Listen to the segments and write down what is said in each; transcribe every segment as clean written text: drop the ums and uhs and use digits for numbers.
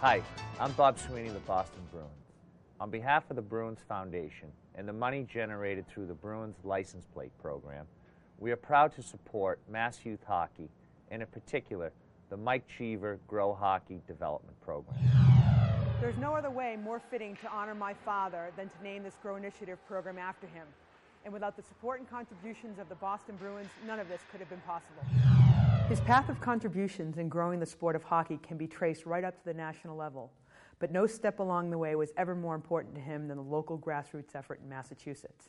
Hi, I'm Bob Sweeney of the Boston Bruins. On behalf of the Bruins Foundation and the money generated through the Bruins license plate program, we are proud to support Mass Youth Hockey, and in particular, the Mike Cheever Grow Hockey Development Program. There's no other way more fitting to honor my father than to name this Grow Initiative program after him. And without the support and contributions of the Boston Bruins, none of this could have been possible. His path of contributions in growing the sport of hockey can be traced right up to the national level, but no step along the way was ever more important to him than the local grassroots effort in Massachusetts.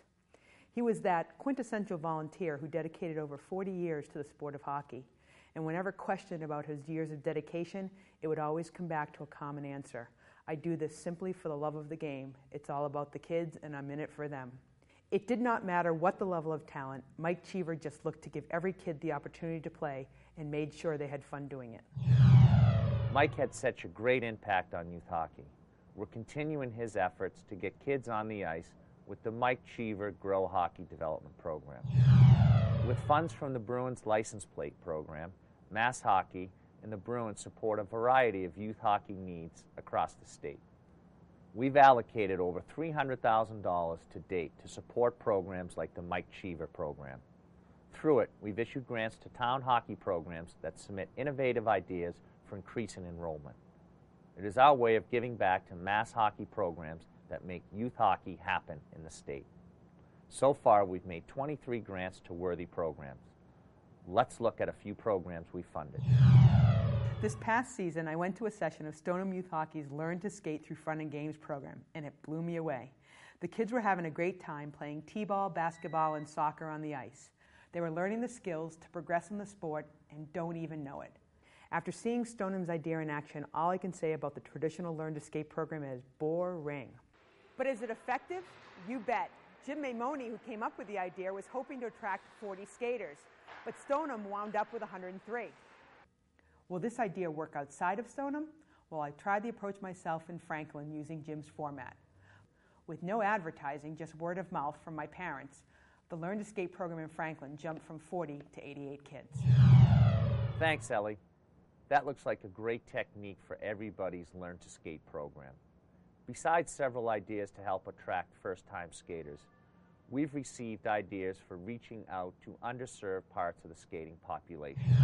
He was that quintessential volunteer who dedicated over 40 years to the sport of hockey, and whenever questioned about his years of dedication, it would always come back to a common answer. I do this simply for the love of the game. It's all about the kids, and I'm in it for them. It did not matter what the level of talent, Mike Cheever just looked to give every kid the opportunity to play and made sure they had fun doing it. Mike had such a great impact on youth hockey. We're continuing his efforts to get kids on the ice with the Mike Cheever Grow Hockey Development Program. With funds from the Bruins license plate program, Mass Hockey and the Bruins support a variety of youth hockey needs across the state. We've allocated over $300,000 to date to support programs like the Mike Cheever program. Through it, we've issued grants to town hockey programs that submit innovative ideas for increasing enrollment. It is our way of giving back to mass hockey programs that make youth hockey happen in the state. So far, we've made 23 grants to worthy programs. Let's look at a few programs we funded. This past season, I went to a session of Stoneham Youth Hockey's Learn to Skate Through Fun and Games program, and it blew me away. The kids were having a great time playing t-ball, basketball, and soccer on the ice. They were learning the skills to progress in the sport and don't even know it. After seeing Stoneham's idea in action, all I can say about the traditional Learn to Skate program is boring. But is it effective? You bet. Jim Maimone, who came up with the idea, was hoping to attract 40 skaters, but Stoneham wound up with 103. Will this idea work outside of Stoneham? Well, I tried the approach myself in Franklin using Jim's format. With no advertising, just word of mouth from my parents, the Learn to Skate program in Franklin jumped from 40 to 88 kids. Thanks, Ellie. That looks like a great technique for everybody's Learn to Skate program. Besides several ideas to help attract first-time skaters, we've received ideas for reaching out to underserved parts of the skating population.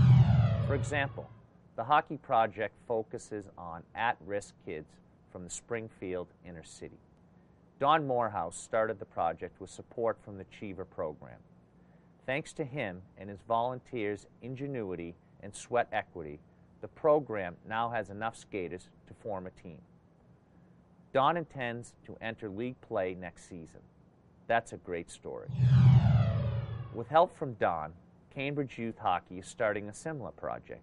For example, the Hockey Project focuses on at-risk kids from the Springfield inner city. Don Morehouse started the project with support from the Cheever program. Thanks to him and his volunteers' ingenuity and sweat equity, the program now has enough skaters to form a team. Don intends to enter league play next season. That's a great story. With help from Don, Cambridge Youth Hockey is starting a similar project.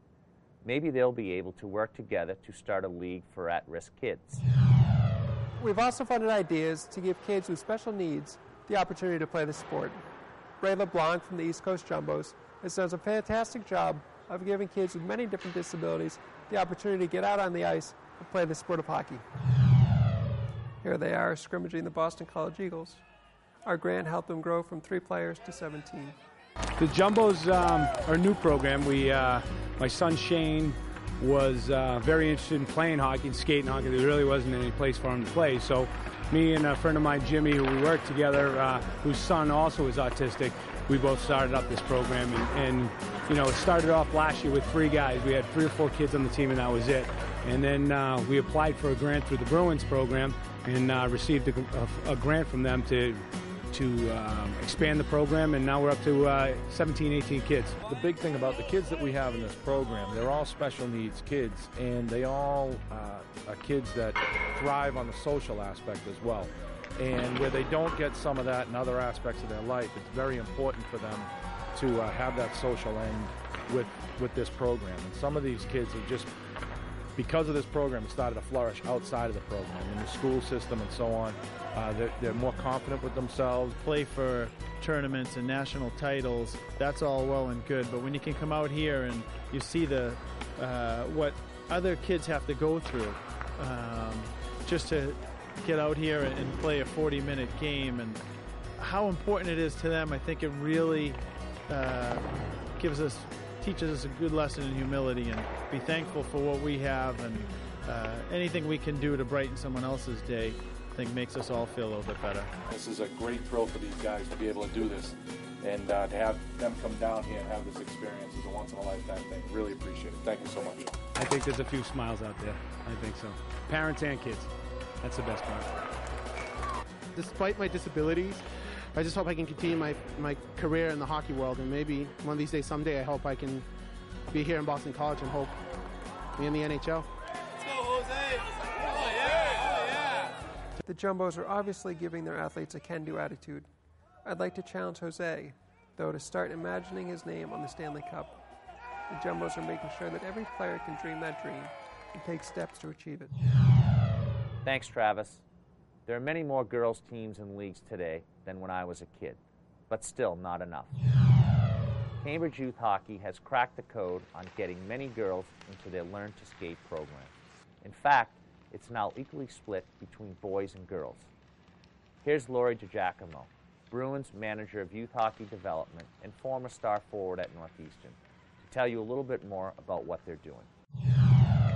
Maybe they'll be able to work together to start a league for at-risk kids. We've also funded ideas to give kids with special needs the opportunity to play the sport. Ray LeBlanc from the East Coast Jumbos has done a fantastic job of giving kids with many different disabilities the opportunity to get out on the ice and play the sport of hockey. Here they are scrimmaging the Boston College Eagles. Our grant helped them grow from 3 players to 17. The Jumbos are a new program. My son Shane was very interested in playing hockey and skating hockey. There really wasn't any place for him to play. So me and a friend of mine, Jimmy, who we worked together, whose son also is autistic, we both started up this program. And you know, it started off last year with 3 guys. We had 3 or 4 kids on the team, and that was it. And then we applied for a grant through the Bruins program and received a grant from them to expand the program, and now we're up to 17, 18 kids. The big thing about the kids that we have in this program, they're all special needs kids, and they all are kids that thrive on the social aspect as well. And where they don't get some of that in other aspects of their life, it's very important for them to have that social end with this program. And some of these kids have just, because of this program, started to flourish outside of the program, in the school system and so on. They're more confident with themselves. Play for tournaments and national titles, that's all well and good, but when you can come out here and you see what other kids have to go through just to get out here and play a 40-minute game, and how important it is to them, I think it really teaches us a good lesson in humility and be thankful for what we have, and anything we can do to brighten someone else's day, I think makes us all feel a little bit better. This is a great thrill for these guys to be able to do this, and to have them come down here and have this experience is a once-in-a-lifetime thing. Really appreciate it. Thank you so much. I think there's a few smiles out there. I think so. Parents and kids. That's the best part. Despite my disabilities, I just hope I can continue my career in the hockey world, and maybe one of these days, someday, I hope I can be here in Boston College and hope be in the NHL. Let's go, Jose! Oh, yeah! The Jumbos are obviously giving their athletes a can-do attitude. I'd like to challenge Jose, though, to start imagining his name on the Stanley Cup. The Jumbos are making sure that every player can dream that dream and take steps to achieve it. Thanks, Travis. There are many more girls' teams and leagues today than when I was a kid, but still not enough. Cambridge Youth Hockey has cracked the code on getting many girls into their Learn to Skate program. In fact, it's now equally split between boys and girls. Here's Lori DiGiacomo, Bruins Manager of Youth Hockey Development and former star forward at Northeastern, to tell you a little bit more about what they're doing.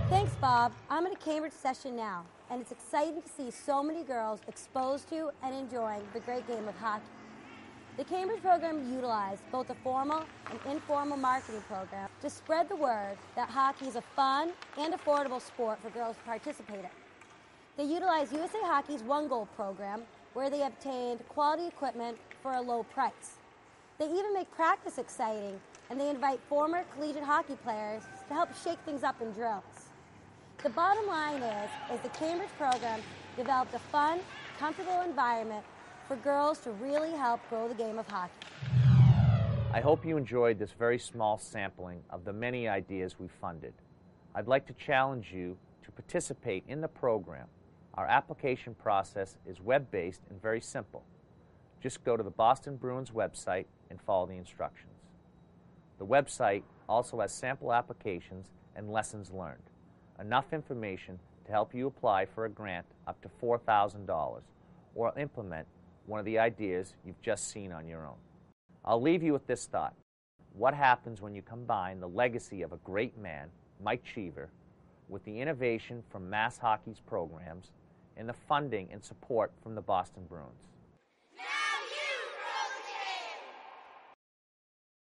Thanks, Bob. I'm at a Cambridge session now, and it's exciting to see so many girls exposed to and enjoying the great game of hockey. The Cambridge program utilized both a formal and informal marketing program to spread the word that hockey is a fun and affordable sport for girls to participate in. They utilized USA Hockey's One Goal program, where they obtained quality equipment for a low price. They even make practice exciting, and they invite former collegiate hockey players to help shake things up in drills. The bottom line is the Cambridge program developed a fun, comfortable environment for girls to really help grow the game of hockey. I hope you enjoyed this very small sampling of the many ideas we funded. I'd like to challenge you to participate in the program. Our application process is web-based and very simple. Just go to the Boston Bruins website and follow the instructions. The website also has sample applications and lessons learned. Enough information to help you apply for a grant up to $4,000 or implement one of the ideas you've just seen on your own. I'll leave you with this thought. What happens when you combine the legacy of a great man, Mike Cheever, with the innovation from Mass Hockey's programs and the funding and support from the Boston Bruins?